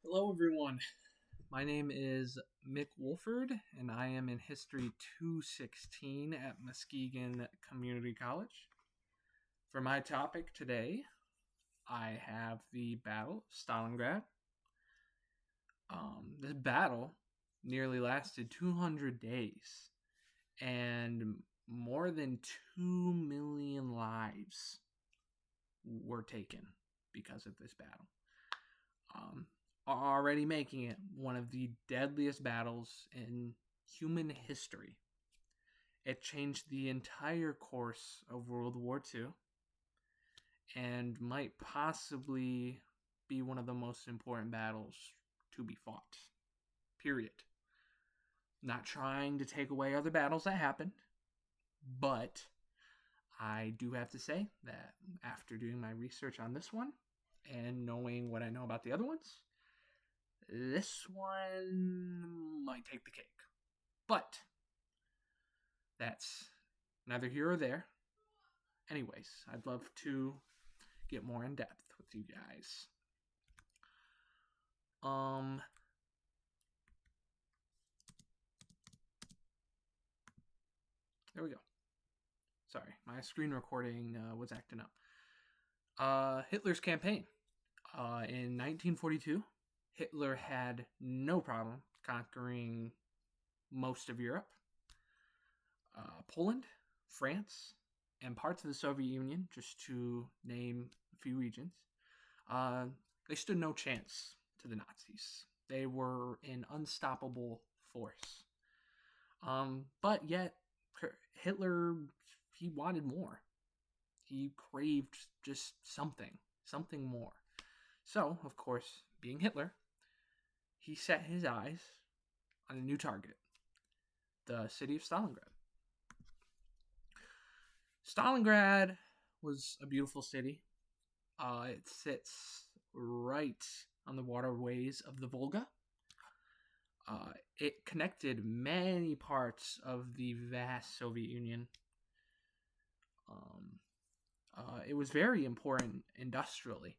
Hello, everyone. My name is Mick Wolford, and I am in History 216 at Muskegon Community College. For my topic today, I have the Battle of Stalingrad. This battle nearly lasted 200 days, and more than 2 million lives were taken because of this battle. Already making it one of the deadliest battles in human history. It changed the entire course of World War II and might possibly be one of the most important battles to be fought. Period. Not trying to take away other battles that happened, but I do have to say that after doing my research on this one and knowing what I know about the other ones, this one might take the cake. But that's neither here or there. Anyways, I'd love to get more in depth with you guys. There we go. Sorry, my screen recording was acting up. Hitler's campaign. In 1942, Hitler had no problem conquering most of Europe. Poland, France, and parts of the Soviet Union, just to name a few regions, they stood no chance to the Nazis. They were an unstoppable force. But yet, Hitler, he wanted more. He craved just something more. So, of course, being Hitler, he set his eyes on a new target, the city of Stalingrad. Stalingrad was a beautiful city. It sits right on the waterways of the Volga. It connected many parts of the vast Soviet Union. It was very important industrially.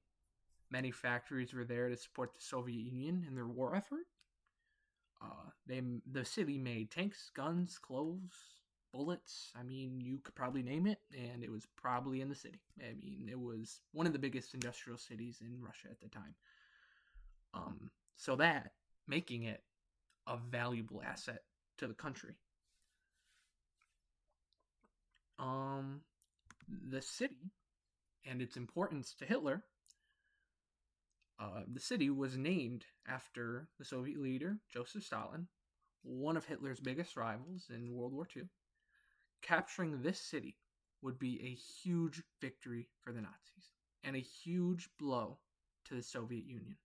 Many factories were there to support the Soviet Union in their war effort. The city made tanks, guns, clothes, bullets. I mean, you could probably name it, and it was probably in the city. I mean, it was one of the biggest industrial cities in Russia at the time. So that making it a valuable asset to the country. The city and its importance to Hitler. The city was named after the Soviet leader Joseph Stalin, one of Hitler's biggest rivals in World War II. Capturing this city would be a huge victory for the Nazis and a huge blow to the Soviet Union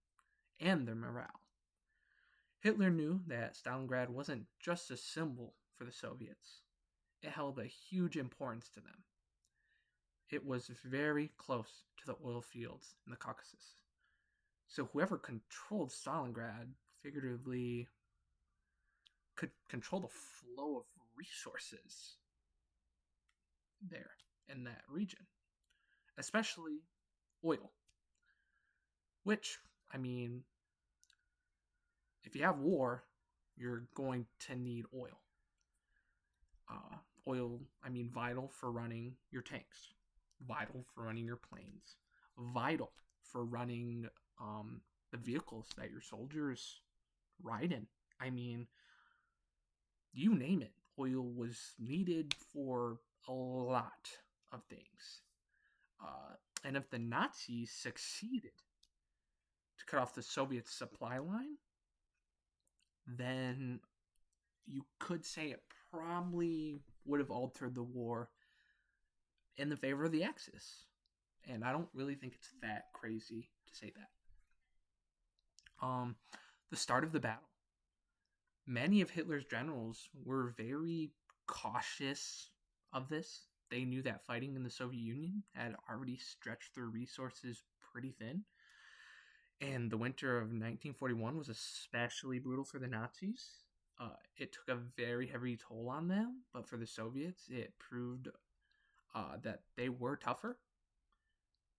and their morale. Hitler knew that Stalingrad wasn't just a symbol for the Soviets. It held a huge importance to them. It was very close to the oil fields in the Caucasus. So whoever controlled Stalingrad figuratively could control the flow of resources there in that region, especially oil. Which, I mean, if you have war, you're going to need oil. Vital for running your tanks, vital for running your planes, vital for running the vehicles that your soldiers ride in. I mean, you name it, oil was needed for a lot of things. And if the Nazis succeeded to cut off the Soviet supply line, then you could say it probably would have altered the war in the favor of the Axis. And I don't really think it's that crazy to say that. The start of the battle. Many of Hitler's generals were very cautious of this. They knew that fighting in the Soviet Union had already stretched their resources pretty thin. And the winter of 1941 was especially brutal for the Nazis. It took a very heavy toll on them, but for the Soviets, it proved that they were tougher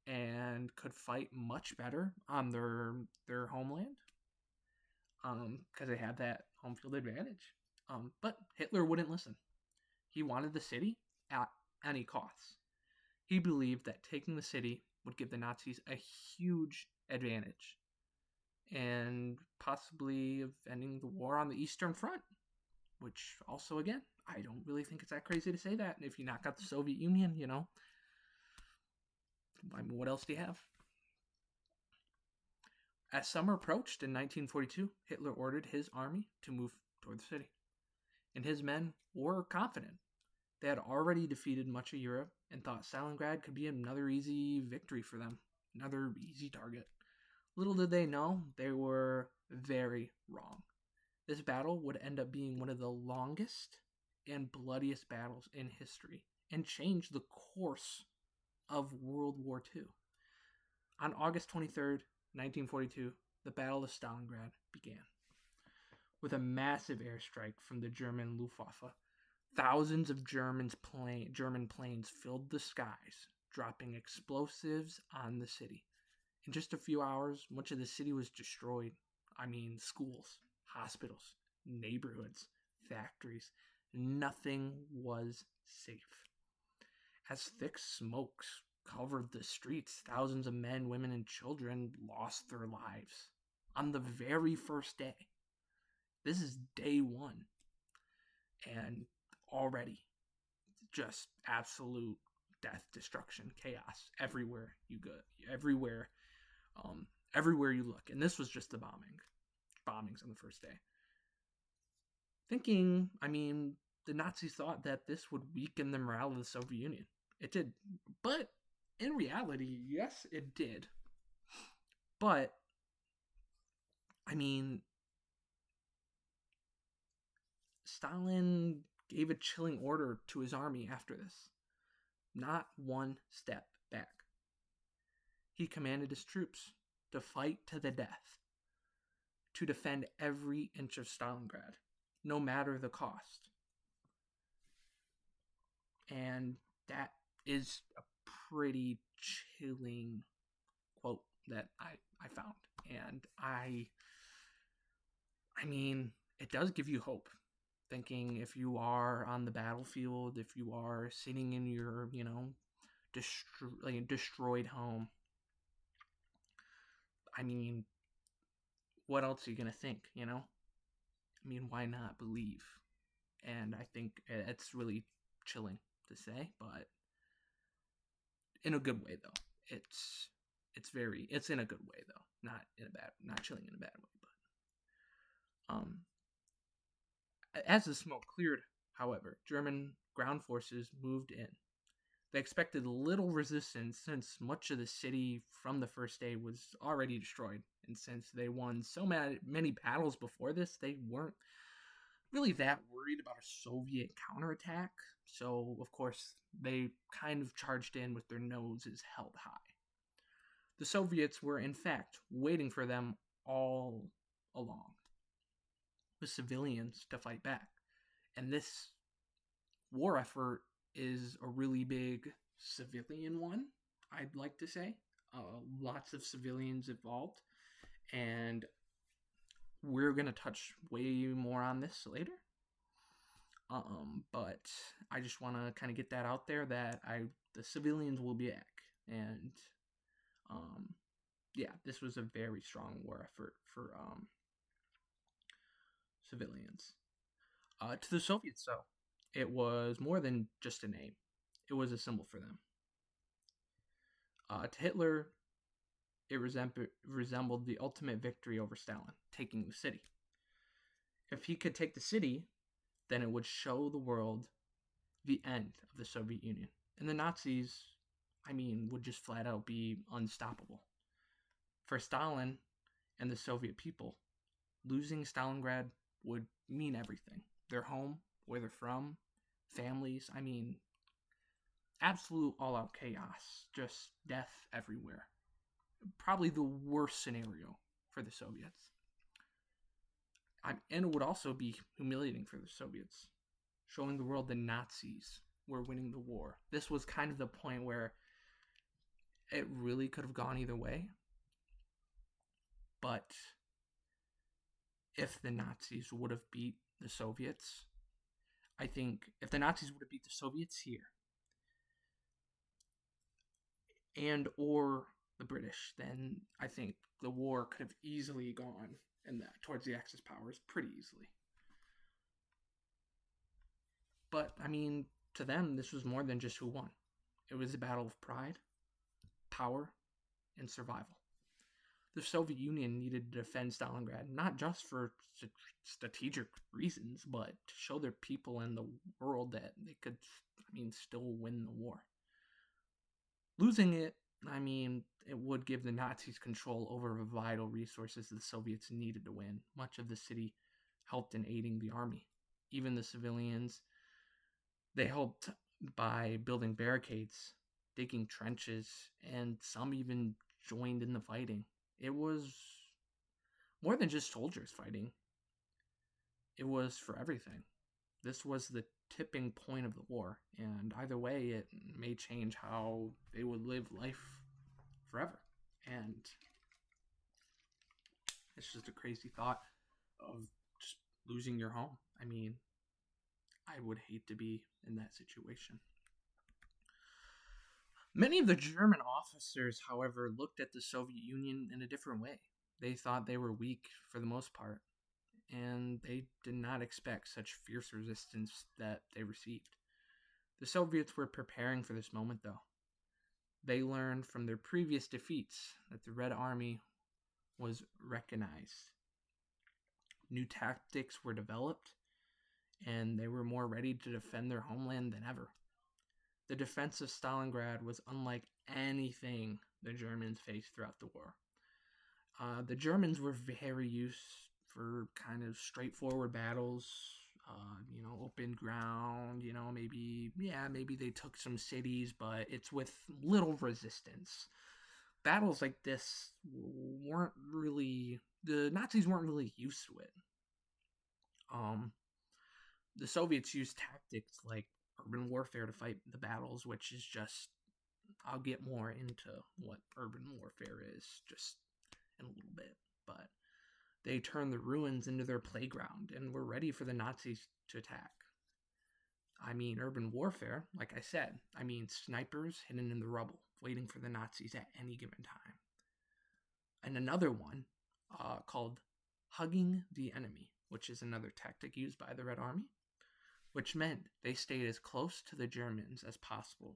and could fight much better on their homeland. because they had that home field advantage. But Hitler wouldn't listen. He wanted the city at any cost. He believed that taking the city would give the Nazis a huge advantage and possibly of ending the war on the Eastern Front, which also, again, I don't really think it's that crazy to say that. If you knock out the Soviet Union, I mean, what else do you have? As summer approached in 1942, Hitler ordered his army to move toward the city, and his men were confident. They had already defeated much of Europe and thought Stalingrad could be another easy victory for them, another easy target. Little did they know, they were very wrong. This battle would end up being one of the longest and bloodiest battles in history and change the course of World War II. On August 23rd, 1942, the Battle of Stalingrad began. With a massive airstrike from the German Luftwaffe, thousands of German planes filled the skies, dropping explosives on the city. In just a few hours, much of the city was destroyed. I mean, schools, hospitals, neighborhoods, factories. Nothing was safe. As thick smokes covered the streets, thousands of men, women, and children lost their lives on the very first day. This is day one. And already, just absolute death, destruction, chaos everywhere you go, everywhere you look. And this was just the bombings on the first day. Thinking, I mean, the Nazis thought that this would weaken the morale of the Soviet Union. It did. But in reality, yes, it did. But, I mean, Stalin gave a chilling order to his army after this. Not one step back. He commanded his troops to fight to the death, to defend every inch of Stalingrad, no matter the cost. And that is a pretty chilling quote that I found. And I mean, it does give you hope. Thinking if you are on the battlefield, if you are sitting in your, destroyed home, I mean, what else are you going to think, I mean, why not believe? And I think it's really chilling to say, but in a good way, though. It's in a good way, though. Not chilling in a bad way, but, as the smoke cleared, however, German ground forces moved in. They expected little resistance since much of the city from the first day was already destroyed. And since they won so many battles before this, they weren't really that worried about a Soviet counterattack. So, of course, they kind of charged in with their noses held high. The Soviets were, in fact, waiting for them all along. The civilians to fight back. And this war effort is a really big civilian one, I'd like to say. Lots of civilians involved. And we're going to touch way more on this later. But I just want to kind of get that out there that the civilians will be back. And this was a very strong war effort for civilians. To the Soviets, though, it was more than just a name. It was a symbol for them. To Hitler, it resembled the ultimate victory over Stalin, taking the city. If he could take the city, then it would show the world the end of the Soviet Union. And the Nazis, would just flat out be unstoppable. For Stalin and the Soviet people, losing Stalingrad would mean everything. Their home, where they're from, families, absolute all-out chaos, just death everywhere. Probably the worst scenario for the Soviets. And it would also be humiliating for the Soviets, showing the world the Nazis were winning the war. This was kind of the point where it really could have gone either way. But if the Nazis would have beat the Soviets. I think if the Nazis would have beat the Soviets here and or the British, then I think the war could have easily gone in that towards the Axis powers pretty easily. But I mean, to them, this was more than just who won. It was a battle of pride, power, and survival. The Soviet Union needed to defend Stalingrad not just for strategic reasons, but to show their people and the world that they could, still win the war. Losing it, it would give the Nazis control over the vital resources the Soviets needed to win. Much of the city helped in aiding the army. Even the civilians, they helped by building barricades, digging trenches, and some even joined in the fighting. It was more than just soldiers fighting. It was for everything. This was the tipping point of the war, and either way, it may change how they would live life forever. And it's just a crazy thought of just losing your home. I would hate to be in that situation. Many of the German officers, however, looked at the Soviet Union in a different way. They thought they were weak for the most part, and they did not expect such fierce resistance that they received. The Soviets were preparing for this moment, though. They learned from their previous defeats that the Red Army was recognized. New tactics were developed, and they were more ready to defend their homeland than ever. The defense of Stalingrad was unlike anything the Germans faced throughout the war. The Germans were very used for kind of straightforward battles, open ground, maybe they took some cities, but it's with little resistance. Battles like this the Nazis weren't really used to it. The Soviets used tactics like urban warfare to fight the battles, which is just, I'll get more into what urban warfare is just in a little bit, but they turned the ruins into their playground and were ready for the Nazis to attack. Urban warfare, like I said, snipers hidden in the rubble, waiting for the Nazis at any given time. And another one called hugging the enemy, which is another tactic used by the Red Army, which meant they stayed as close to the Germans as possible,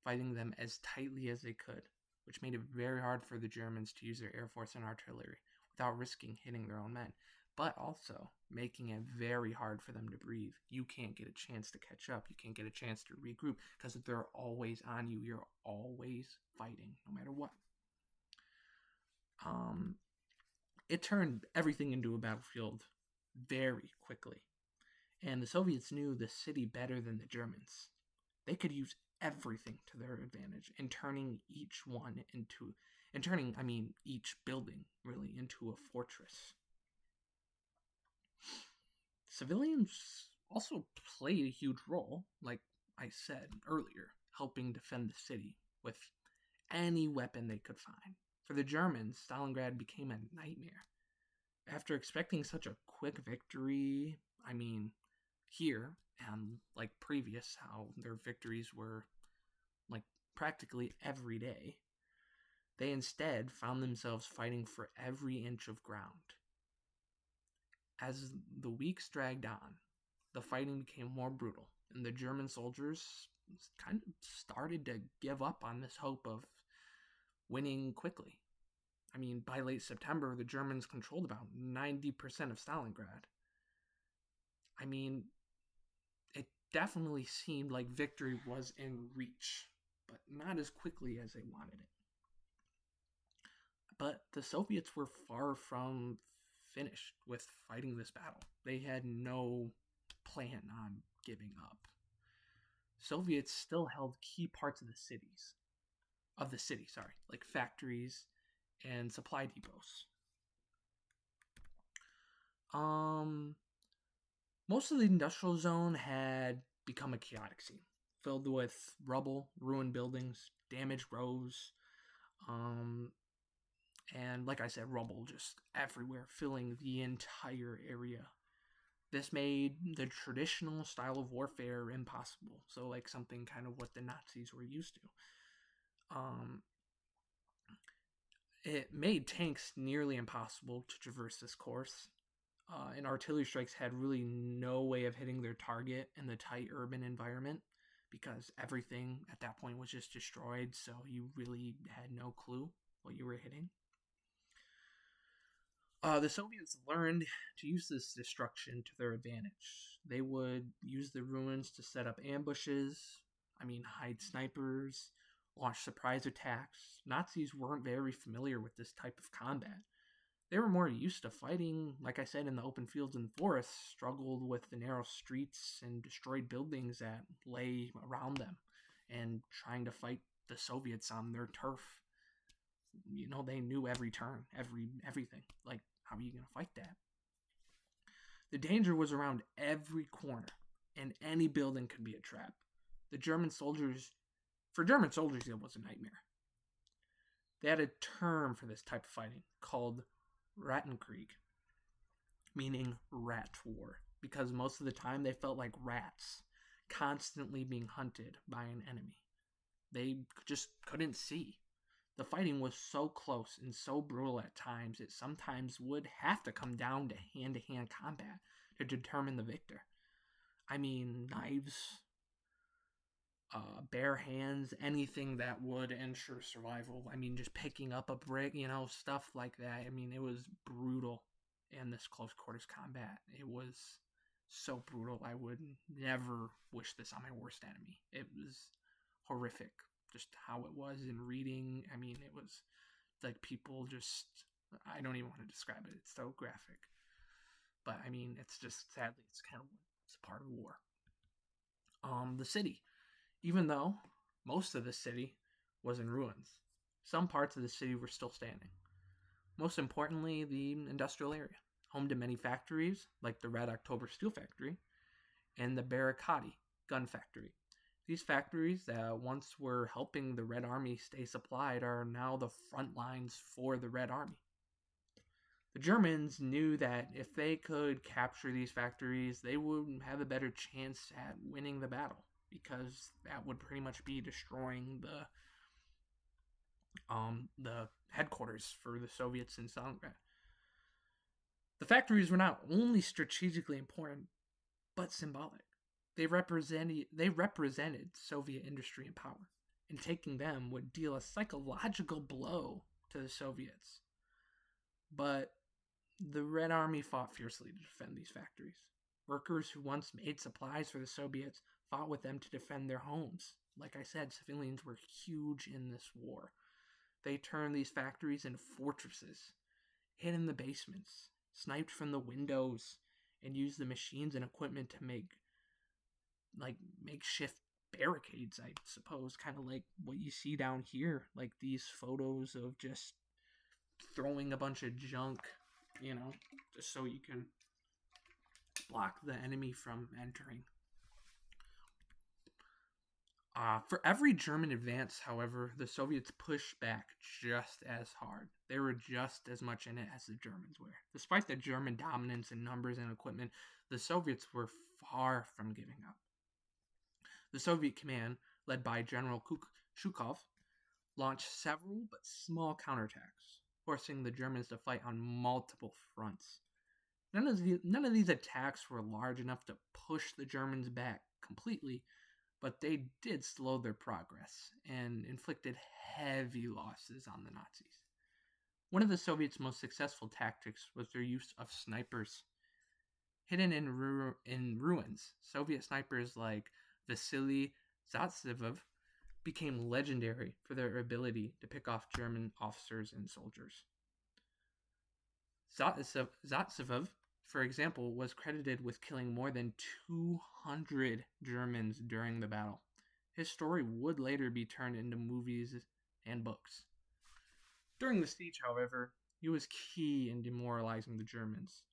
fighting them as tightly as they could, which made it very hard for the Germans to use their air force and artillery without risking hitting their own men, but also making it very hard for them to breathe. You can't get a chance to catch up. You can't get a chance to regroup because they're always on you. You're always fighting, no matter what. It turned everything into a battlefield very quickly. And the Soviets knew the city better than the Germans. They could use everything to their advantage in turning each building really into a fortress. Civilians also played a huge role, like I said earlier, helping defend the city with any weapon they could find. For the Germans, Stalingrad became a nightmare. After expecting such a quick victory, here, and like previous, how their victories were like practically every day, they instead found themselves fighting for every inch of ground. As the weeks dragged on, the fighting became more brutal, and the German soldiers kind of started to give up on this hope of winning quickly. By late September, the Germans controlled about 90% of Stalingrad. It definitely seemed like victory was in reach, but not as quickly as they wanted it. But the Soviets were far from finished with fighting this battle. They had no plan on giving up. Soviets still held key parts of the city, like factories and supply depots. Most of the industrial zone had become a chaotic scene, filled with rubble, ruined buildings, damaged roads, And like I said, rubble just everywhere, filling the entire area. This made the traditional style of warfare impossible. So, like something kind of what the Nazis were used to. It made tanks nearly impossible to traverse this course. And artillery strikes had really no way of hitting their target in the tight urban environment because everything at that point was just destroyed, so you really had no clue what you were hitting. The Soviets learned to use this destruction to their advantage. They would use the ruins to set up ambushes, hide snipers, launch surprise attacks. Nazis weren't very familiar with this type of combat. They were more used to fighting, like I said, in the open fields and forests, struggled with the narrow streets and destroyed buildings that lay around them, and trying to fight the Soviets on their turf. They knew every turn, everything. Like, how are you going to fight that? The danger was around every corner, and any building could be a trap. For German soldiers, it was a nightmare. They had a term for this type of fighting called Rattenkrieg, meaning rat war, because most of the time they felt like rats, constantly being hunted by an enemy. They just couldn't see. The fighting was so close and so brutal at times, it sometimes would have to come down to hand-to-hand combat to determine the victor. Knives, bare hands, anything that would ensure survival. Just picking up a brick, stuff like that. It was brutal in this close quarters combat. It was so brutal. I would never wish this on my worst enemy. It was horrific, just how it was in reading. It was like people just, I don't even want to describe it. It's so graphic. But, it's just, sadly, it's kind of, it's a part of the war. The city. Even though most of the city was in ruins, some parts of the city were still standing. Most importantly, the industrial area, home to many factories, like the Red October Steel Factory and the Barricadi Gun Factory. These factories that once were helping the Red Army stay supplied are now the front lines for the Red Army. The Germans knew that if they could capture these factories, they would have a better chance at winning the battle, because that would pretty much be destroying the headquarters for the Soviets in Stalingrad. The factories were not only strategically important, but symbolic. They represented Soviet industry and power, and taking them would deal a psychological blow to the Soviets. But the Red Army fought fiercely to defend these factories. Workers who once made supplies for the Soviets fought with them to defend their homes. Like I said, civilians were huge in this war. They turned these factories into fortresses, hid in the basements, sniped from the windows, and used the machines and equipment to make makeshift barricades, I suppose, kind of like what you see down here, like these photos of just throwing a bunch of junk, just so you can block the enemy from entering. For every German advance, however, the Soviets pushed back just as hard. They were just as much in it as the Germans were. Despite the German dominance in numbers and equipment, the Soviets were far from giving up. The Soviet command, led by General Zhukov, launched several but small counterattacks, forcing the Germans to fight on multiple fronts. None of these attacks were large enough to push the Germans back completely, but they did slow their progress and inflicted heavy losses on the Nazis. One of the Soviets' most successful tactics was their use of snipers. Hidden in ruins, Soviet snipers like Vasily Zatsevov became legendary for their ability to pick off German officers and soldiers. Zatsevov, for example, was credited with killing more than 200 Germans during the battle. His story would later be turned into movies and books. During the siege, however, he was key in demoralizing the Germans.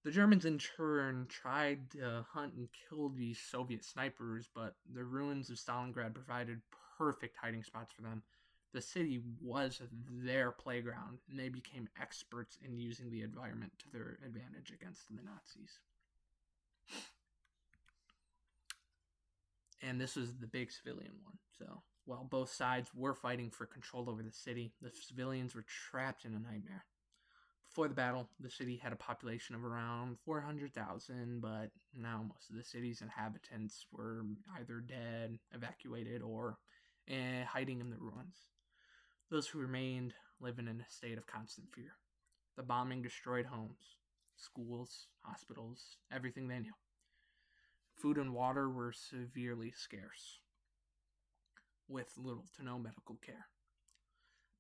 The Germans, in turn, tried to hunt and kill these Soviet snipers, but the ruins of Stalingrad provided perfect hiding spots for them, The city was their playground, and they became experts in using the environment to their advantage against the Nazis. And this was the big civilian one. So, while both sides were fighting for control over the city, the civilians were trapped in a nightmare. Before the battle, the city had a population of around 400,000, but now most of the city's inhabitants were either dead, evacuated, or hiding in the ruins. Those who remained living in a state of constant fear. The bombing destroyed homes, schools, hospitals, everything they knew. Food and water were severely scarce, with little to no medical care.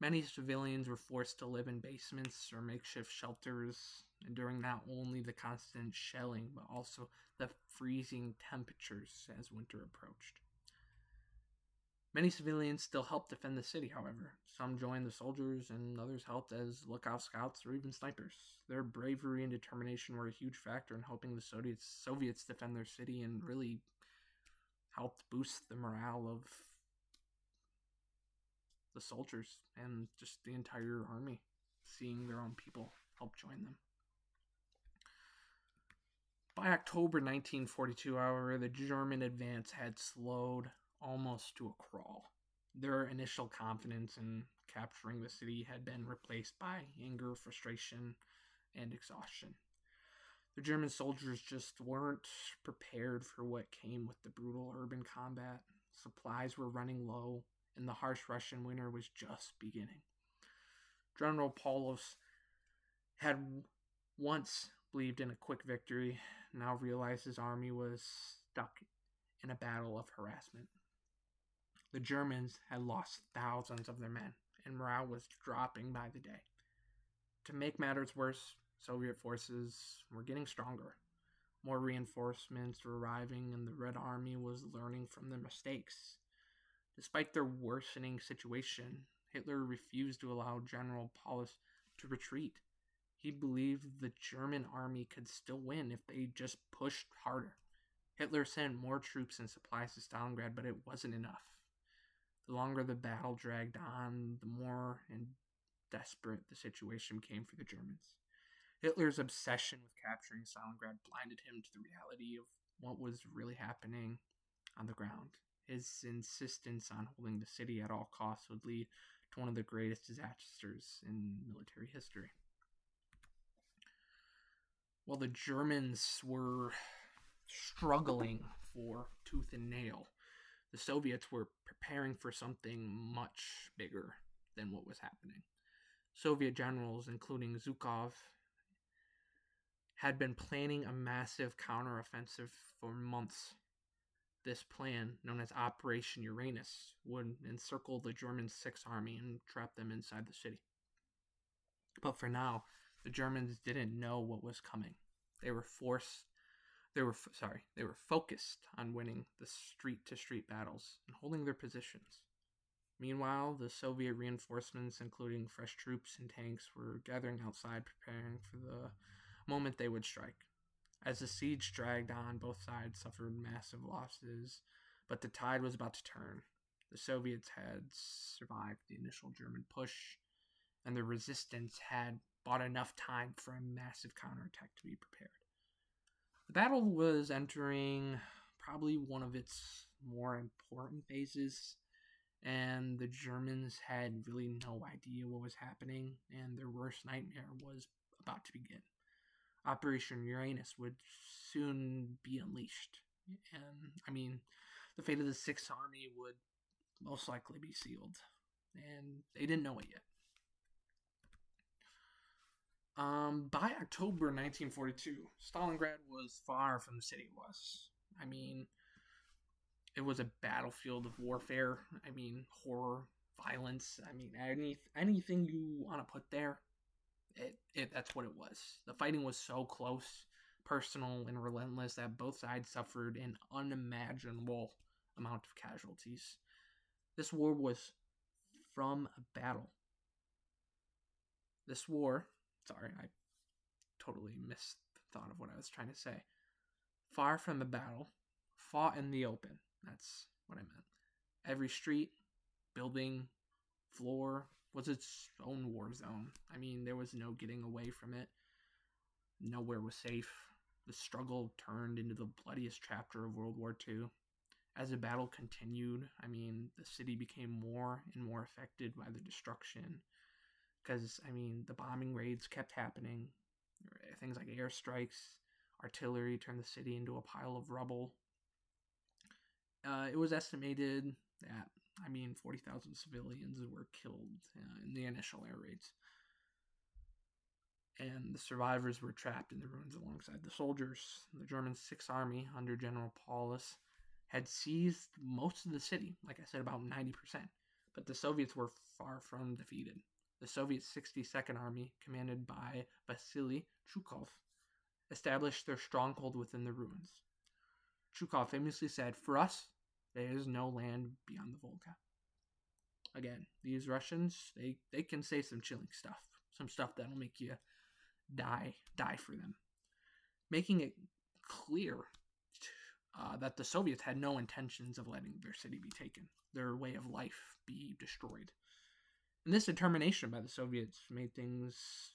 Many civilians were forced to live in basements or makeshift shelters, enduring not only the constant shelling, but also the freezing temperatures as winter approached. Many civilians still helped defend the city, however. Some joined the soldiers, and others helped as lookout scouts or even snipers. Their bravery and determination were a huge factor in helping the Soviets defend their city, and really helped boost the morale of the soldiers and just the entire army, seeing their own people help join them. By October 1942, however, the German advance had slowed almost to a crawl. Their initial confidence in capturing the city had been replaced by anger, frustration, and exhaustion. The German soldiers just weren't prepared for what came with the brutal urban combat. Supplies were running low, and the harsh Russian winter was just beginning. General Paulos had once believed in a quick victory, now realized his army was stuck in a battle of harassment. The Germans had lost thousands of their men, and morale was dropping by the day. To make matters worse, Soviet forces were getting stronger. More reinforcements were arriving, and the Red Army was learning from their mistakes. Despite their worsening situation, Hitler refused to allow General Paulus to retreat. He believed the German army could still win if they just pushed harder. Hitler sent more troops and supplies to Stalingrad, but it wasn't enough. The longer the battle dragged on, the more and desperate the situation became for the Germans. Hitler's obsession with capturing Stalingrad blinded him to the reality of what was really happening on the ground. His insistence on holding the city at all costs would lead to one of the greatest disasters in military history. While the Germans were struggling for tooth and nail, the Soviets were preparing for something much bigger than what was happening. Soviet generals, including Zhukov, had been planning a massive counteroffensive for months. This plan, known as Operation Uranus, would encircle the German Sixth Army and trap them inside the city. But for now, the Germans didn't know what was coming. They were focused on winning the street-to-street battles and holding their positions. Meanwhile, the Soviet reinforcements, including fresh troops and tanks, were gathering outside, preparing for the moment they would strike. As the siege dragged on, both sides suffered massive losses, but the tide was about to turn. The Soviets had survived the initial German push, and the resistance had bought enough time for a massive counterattack to be prepared. The battle was entering probably one of its more important phases, and the Germans had really no idea what was happening, and their worst nightmare was about to begin. Operation Uranus would soon be unleashed, and the fate of the Sixth Army would most likely be sealed, and they didn't know it yet. By October 1942, Stalingrad was far from the city it was. It was a battlefield of warfare. Horror, violence. Anything you want to put there, that's what it was. The fighting was so close, personal, and relentless that both sides suffered an unimaginable amount of casualties. This war was from a battle. This war, I totally missed the thought of what I was trying to say. Far from a battle, fought in the open. That's what I meant. Every street, building, floor was its own war zone. I mean, there was no getting away from it. Nowhere was safe. The struggle turned into the bloodiest chapter of World War II. As the battle continued, I mean, the city became more and more affected by the destruction. Because, I mean, the bombing raids kept happening. Things like airstrikes, artillery turned the city into a pile of rubble. It was estimated that, 40,000 civilians were killed in the initial air raids. And the survivors were trapped in the ruins alongside the soldiers. The German Sixth Army, under General Paulus, had seized most of the city, like I said, about 90%. But the Soviets were far from defeated. The Soviet 62nd Army, commanded by Vasily Chukov, established their stronghold within the ruins. Chukov famously said, "For us, there is no land beyond the Volga." Again, these Russians, they can say some chilling stuff. Some stuff that'll make you die for them. Making it clear that the Soviets had no intentions of letting their city be taken, their way of life be destroyed. And this determination by the Soviets made things...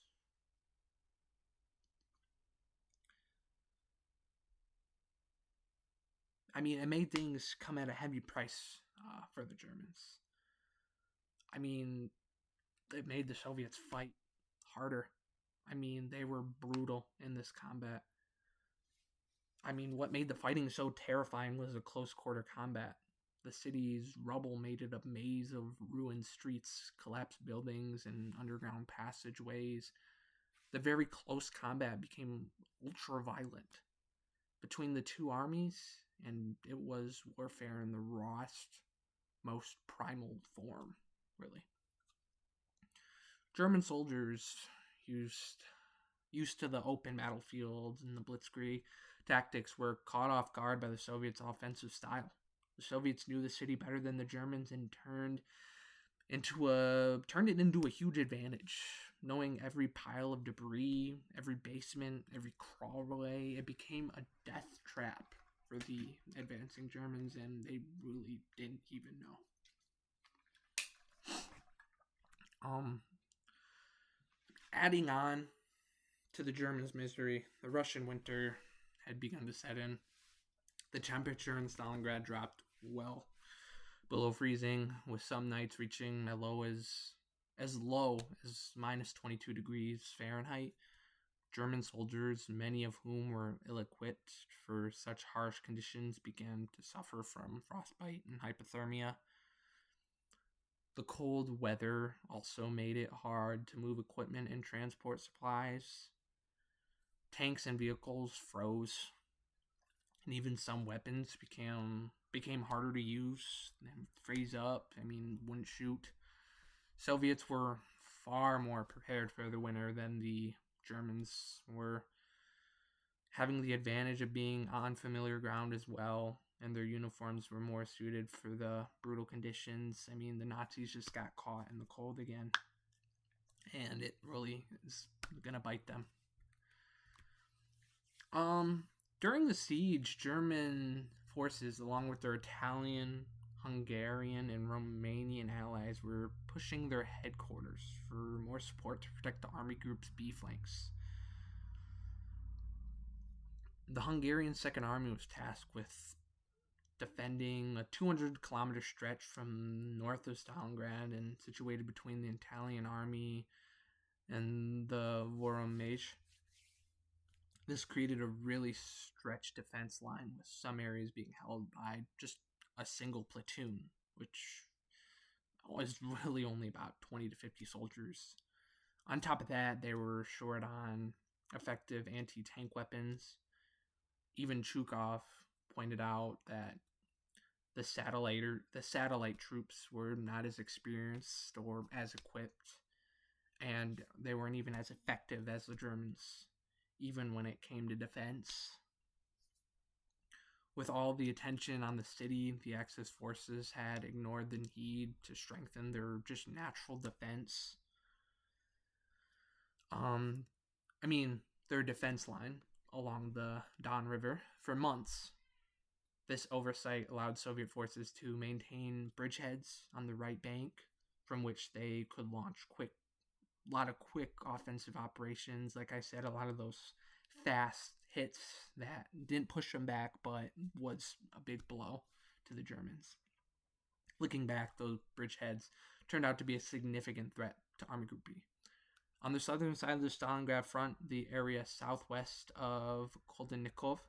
it made things come at a heavy price for the Germans. It made the Soviets fight harder. They were brutal in this combat. What made the fighting so terrifying was the close quarter combat. The city's rubble made it a maze of ruined streets, collapsed buildings, and underground passageways. The very close combat became ultra-violent between the two armies, and it was warfare in the rawest, most primal form, really. German soldiers used to the open battlefields and the blitzkrieg tactics were caught off guard by the Soviets' offensive style. The Soviets knew the city better than the Germans and turned it into a huge advantage. Knowing every pile of debris, every basement, every crawlway, it became a death trap for the advancing Germans, and they really didn't even know. Adding on to the Germans' misery, the Russian winter had begun to set in. The temperature in Stalingrad dropped well below freezing, with some nights reaching as low as minus 22 degrees Fahrenheit. German soldiers, many of whom were ill-equipped for such harsh conditions, began to suffer from frostbite and hypothermia. The cold weather also made it hard to move equipment and transport supplies. Tanks and vehicles froze, and even some weapons became harder to use and freeze up. Wouldn't shoot. Soviets were far more prepared for the winter than the Germans were, having the advantage of being on familiar ground as well, and their uniforms were more suited for the brutal conditions. The Nazis just got caught in the cold again, and it really is gonna bite them. During the siege, German forces, along with their Italian, Hungarian, and Romanian allies, were pushing their headquarters for more support to protect the Army Group's B flanks. The Hungarian Second Army was tasked with defending a 200-kilometer stretch from north of Stalingrad and situated between the Italian army and the Voromage. This created a really stretched defense line, with some areas being held by just a single platoon, which was really only about 20 to 50 soldiers. On top of that, they were short on effective anti-tank weapons. Even Chukov pointed out that the satellite troops were not as experienced or as equipped, and they weren't even as effective as the Germans, even when it came to defense. With all the attention on the city, the Axis forces had ignored the need to strengthen their just natural defense. Their defense line along the Don River for months. This oversight allowed Soviet forces to maintain bridgeheads on the right bank from which they could launch a lot of quick offensive operations. Like I said, a lot of those fast hits that didn't push them back, but was a big blow to the Germans. Looking back, those bridgeheads turned out to be a significant threat to Army Group B. On the southern side of the Stalingrad front, the area southwest of Koldenikov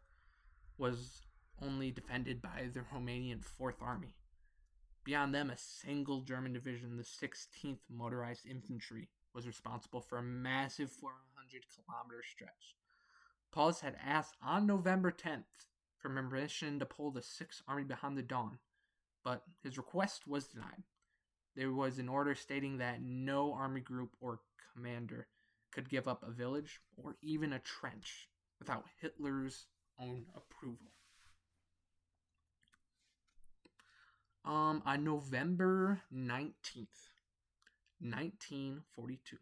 was only defended by the Romanian 4th Army. Beyond them, a single German division, the 16th Motorized Infantry, was responsible for a massive 400-kilometer stretch. Paulus had asked on November 10th for permission to pull the 6th Army behind the Don, but his request was denied. There was an order stating that no army group or commander could give up a village or even a trench without Hitler's own approval. On November 19th, 1942,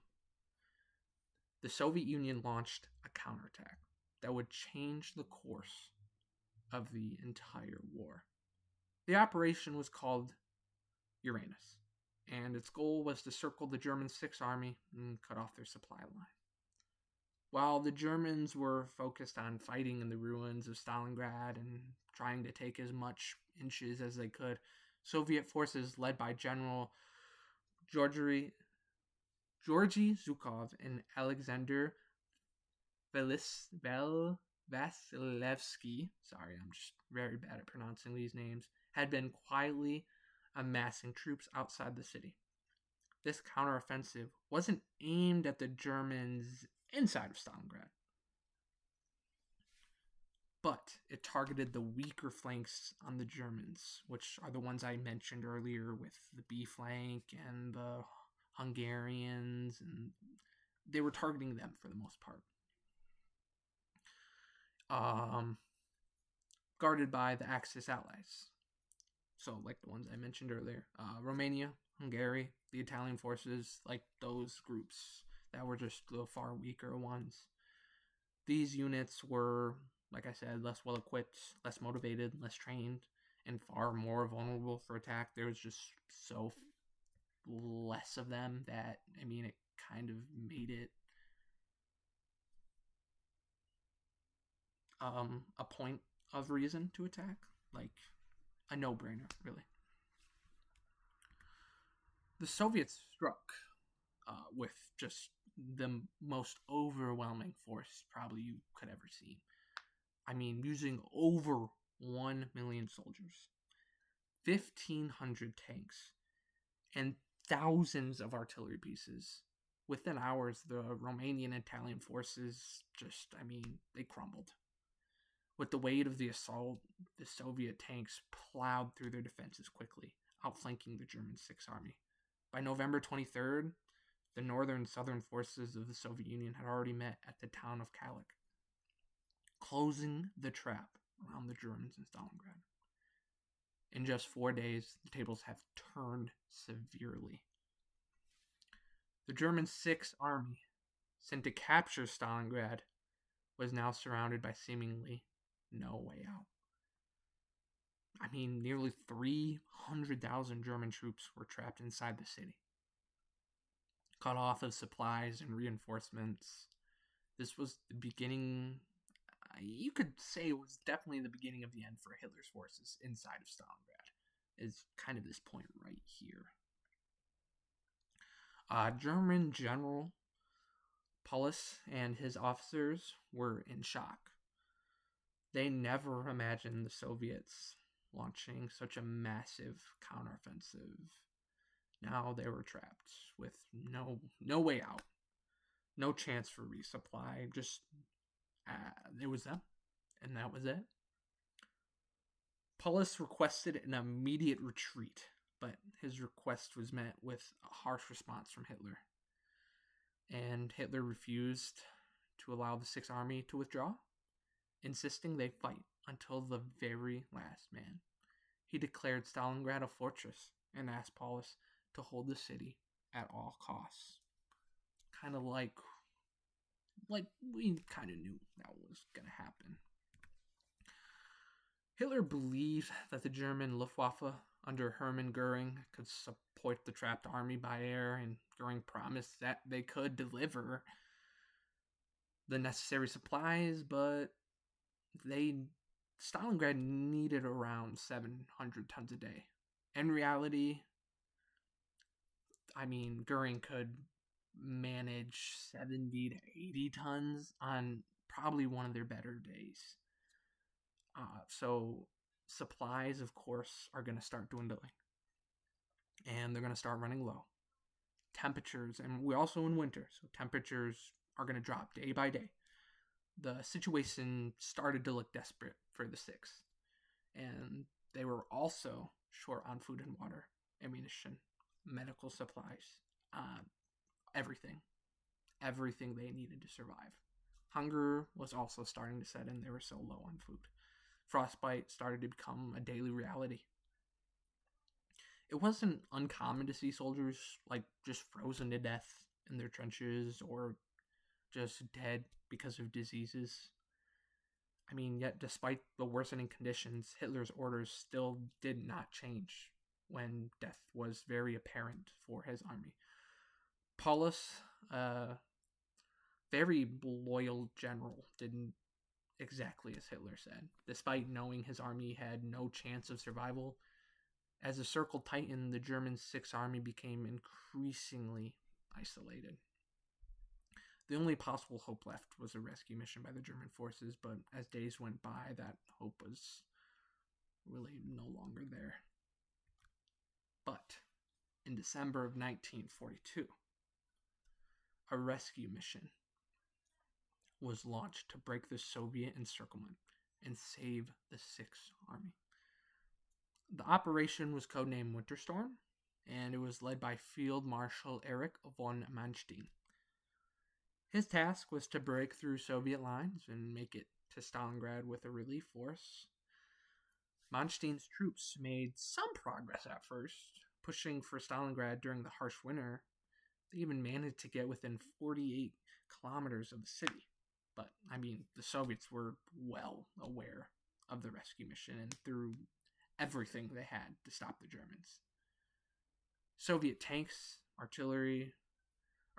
the Soviet Union launched a counterattack that would change the course of the entire war. The operation was called Uranus, and its goal was to circle the German 6th Army and cut off their supply line. While the Germans were focused on fighting in the ruins of Stalingrad and trying to take as much inches as they could, Soviet forces led by General Georgy Zhukov and Alexander Vasilevsky, sorry, I'm just very bad at pronouncing these names, had been quietly amassing troops outside the city. This counteroffensive wasn't aimed at the Germans inside of Stalingrad, but it targeted the weaker flanks on the Germans, which are the ones I mentioned earlier with the B flank and the Hungarians, and they were targeting them for the most part. Guarded by the Axis allies. So, like the ones I mentioned earlier, Romania, Hungary, the Italian forces, like those groups that were just the far weaker ones. These units were, like I said, less well equipped, less motivated, less trained, and far more vulnerable for attack. There was just so less of them that, I mean, it kind of made it a point of reason to attack. Like, a no-brainer, really. The Soviets struck with just the most overwhelming force probably you could ever see. I mean, using over 1 million soldiers, 1,500 tanks, and thousands of artillery pieces. Within hours, the Romanian and Italian forces just, I mean, they crumbled. With the weight of the assault, the Soviet tanks plowed through their defenses quickly, outflanking the German 6th Army. By November 23rd, the northern and southern forces of the Soviet Union had already met at the town of Kalik, closing the trap around the Germans in Stalingrad. In just 4 days, the tables have turned severely. The German 6th Army, sent to capture Stalingrad, was now surrounded by seemingly no way out. I mean, nearly 300,000 German troops were trapped inside the city, cut off of supplies and reinforcements. This was the beginning, you could say it was definitely the beginning of the end for Hitler's forces inside of Stalingrad, is kind of this point right here. German General Paulus and his officers were in shock. They never imagined the Soviets launching such a massive counteroffensive. Now they were trapped with no way out, no chance for resupply. Just it was them, and that was it. Paulus requested an immediate retreat, but his request was met with a harsh response from Hitler. And Hitler refused to allow the 6th Army to withdraw, insisting they fight until the very last man. He declared Stalingrad a fortress and asked Paulus to hold the city at all costs. Kind of like we kind of knew that was going to happen. Hitler believed that the German Luftwaffe under Hermann Goering could support the trapped army by air, and Goering promised that they could deliver the necessary supplies, but Stalingrad needed around 700 tons a day. In reality, Goering could manage 70 to 80 tons on probably one of their better days. So supplies, of course, are going to start dwindling. And they're going to start running low. Temperatures, and we're also in winter, so temperatures are going to drop day by day. The situation started to look desperate for the Sixth. And they were also short on food and water, ammunition, medical supplies, everything they needed to survive. Hunger was also starting to set in. They were so low on food. Frostbite started to become a daily reality. It wasn't uncommon to see soldiers just frozen to death in their trenches or just dead because of diseases. Yet despite the worsening conditions, Hitler's orders still did not change when death was very apparent for his army. Paulus, very loyal general, didn't exactly as Hitler said. Despite knowing his army had no chance of survival, as the circle tightened, the German Sixth Army became increasingly isolated. The only possible hope left was a rescue mission by the German forces, but as days went by, that hope was really no longer there. But in December of 1942, a rescue mission was launched to break the Soviet encirclement and save the Sixth Army. The operation was codenamed Winter Storm, and it was led by Field Marshal Erich von Manstein. His task was to break through Soviet lines and make it to Stalingrad with a relief force. Manstein's troops made some progress at first, pushing for Stalingrad during the harsh winter. They even managed to get within 48 kilometers of the city. But, the Soviets were well aware of the rescue mission and threw everything they had to stop the Germans. Soviet tanks, artillery,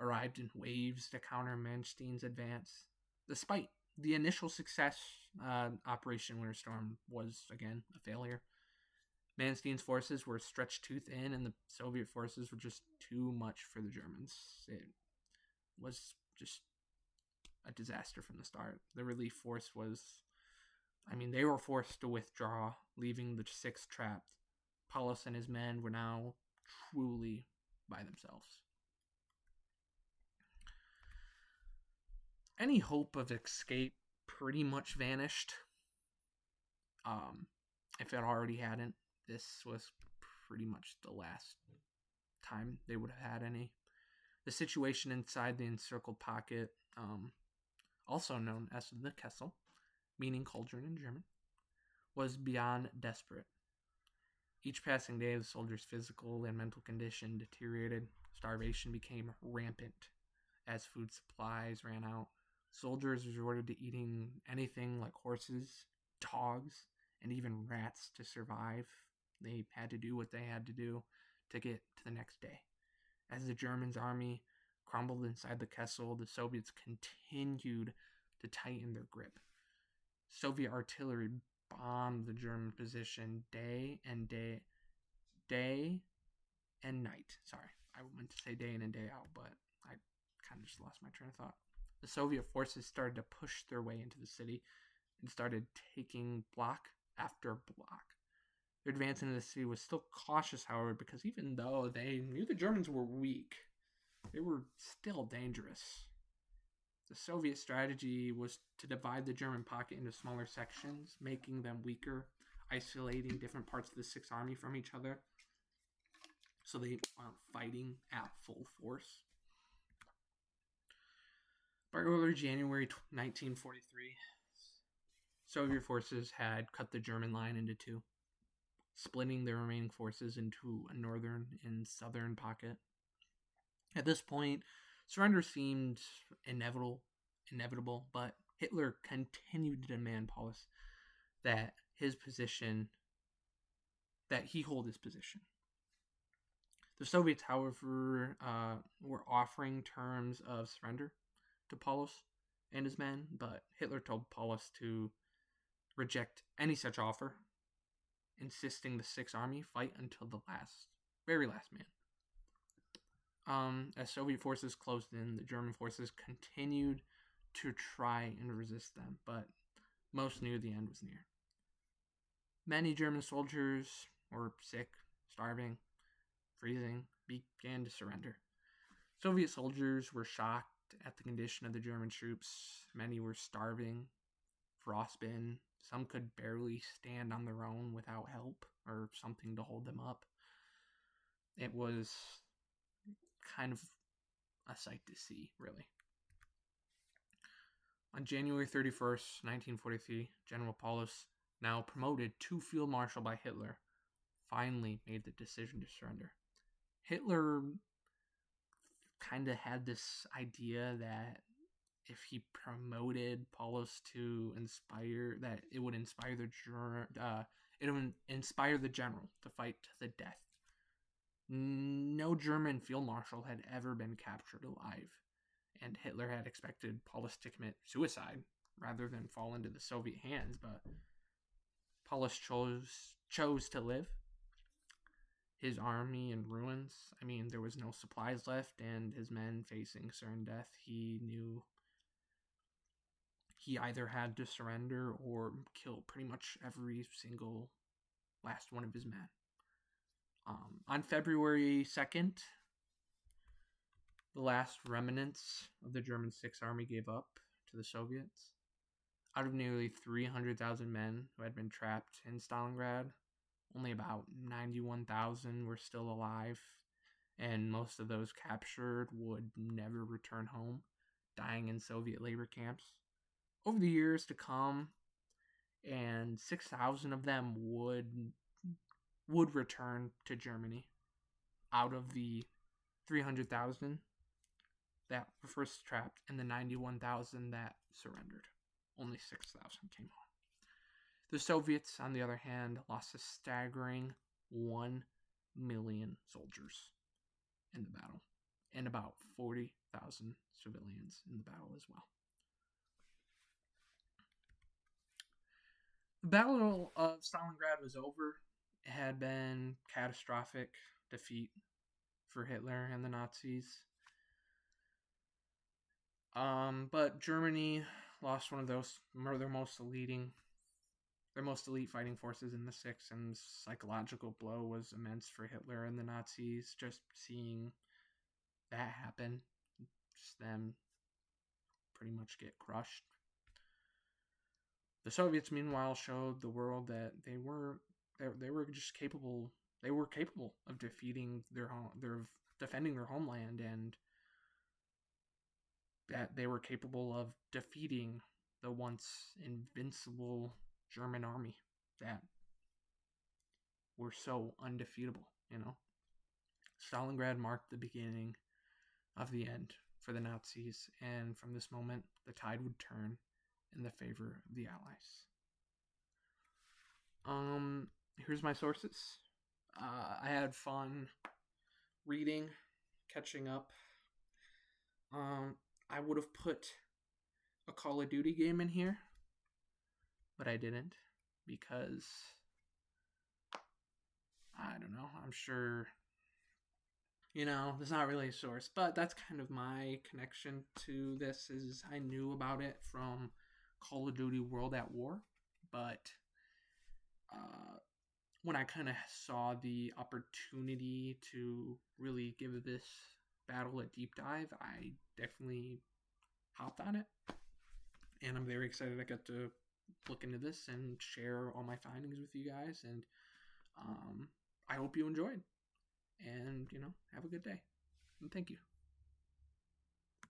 arrived in waves to counter Manstein's advance. Despite the initial success, Operation Winter Storm was, again, a failure. Manstein's forces were stretched too thin, and the Soviet forces were just too much for the Germans. It was just a disaster from the start. The relief force they were forced to withdraw, leaving the Sixth trapped. Paulus and his men were now truly by themselves. Any hope of escape pretty much vanished. If it already hadn't, this was pretty much the last time they would have had any. The situation inside the encircled pocket, also known as the Kessel, meaning cauldron in German, was beyond desperate. Each passing day, the soldiers' physical and mental condition deteriorated. Starvation became rampant as food supplies ran out. Soldiers resorted to eating anything like horses, dogs, and even rats to survive. They had to do what they had to do to get to the next day. As the German army crumbled inside the Kessel, the Soviets continued to tighten their grip. Soviet artillery bombed the German position day and night. Sorry, I meant to say day in and day out, but I kind of just lost my train of thought. The Soviet forces started to push their way into the city and started taking block after block. Their advance into the city was still cautious, however, because even though they knew the Germans were weak, they were still dangerous. The Soviet strategy was to divide the German pocket into smaller sections, making them weaker, isolating different parts of the Sixth Army from each other, so they weren't fighting at full force. By early January 1943, Soviet forces had cut the German line into two, splitting their remaining forces into a northern and southern pocket. At this point, surrender seemed inevitable, but Hitler continued to demand Paulus that he hold his position. The Soviets, however, were offering terms of surrender to Paulus and his men, but Hitler told Paulus to reject any such offer, insisting the Sixth Army fight until the very last man. As Soviet forces closed in, the German forces continued to try and resist them, but most knew the end was near. Many German soldiers were sick, starving, freezing, began to surrender. Soviet soldiers were shocked at the condition of the German troops. Many were starving, frostbitten. Some could barely stand on their own without help or something to hold them up. It was kind of a sight to see, really. On January 31st, 1943, General Paulus, now promoted to Field Marshal by Hitler, finally made the decision to surrender. Hitler kind of had this idea that if he promoted Paulus to inspire, that it would inspire the general to fight to the death. No German field marshal had ever been captured alive, and Hitler had expected Paulus to commit suicide rather than fall into the Soviet hands, but Paulus chose to live. His army in ruins. I mean, there was no supplies left, and his men facing certain death. He knew he either had to surrender or kill pretty much every single last one of his men. On February 2nd, the last remnants of the German Sixth Army gave up to the Soviets. Out of nearly 300,000 men who had been trapped in Stalingrad, only about 91,000 were still alive, and most of those captured would never return home, dying in Soviet labor camps. Over the years to come, and 6,000 of them would return to Germany out of the 300,000 that were first trapped and the 91,000 that surrendered. Only 6,000 came home. The Soviets, on the other hand, lost a staggering 1 million soldiers in the battle, and about 40,000 civilians in the battle as well. The Battle of Stalingrad was over. It had been a catastrophic defeat for Hitler and the Nazis. But Germany lost one of their most elite fighting forces in the Sixth, and the psychological blow was immense for Hitler and the Nazis. Just seeing that happen, just them pretty much get crushed. The Soviets, meanwhile, showed the world that they were just capable. They were capable of defending their homeland, and that they were capable of defeating the once invincible German army that were so undefeatable, Stalingrad marked the beginning of the end for the Nazis, and from this moment, the tide would turn in the favor of the Allies. Here's my sources. I had fun reading, catching up. I would have put a Call of Duty game in here, but I didn't because I don't know. I'm sure, there's not really a source, but that's kind of my connection to this. Is I knew about it from Call of Duty World at War, but when I kind of saw the opportunity to really give this battle a deep dive, I definitely hopped on it, and I'm very excited I got to look into this and share all my findings with you guys, and I hope you enjoyed, and have a good day, and thank you.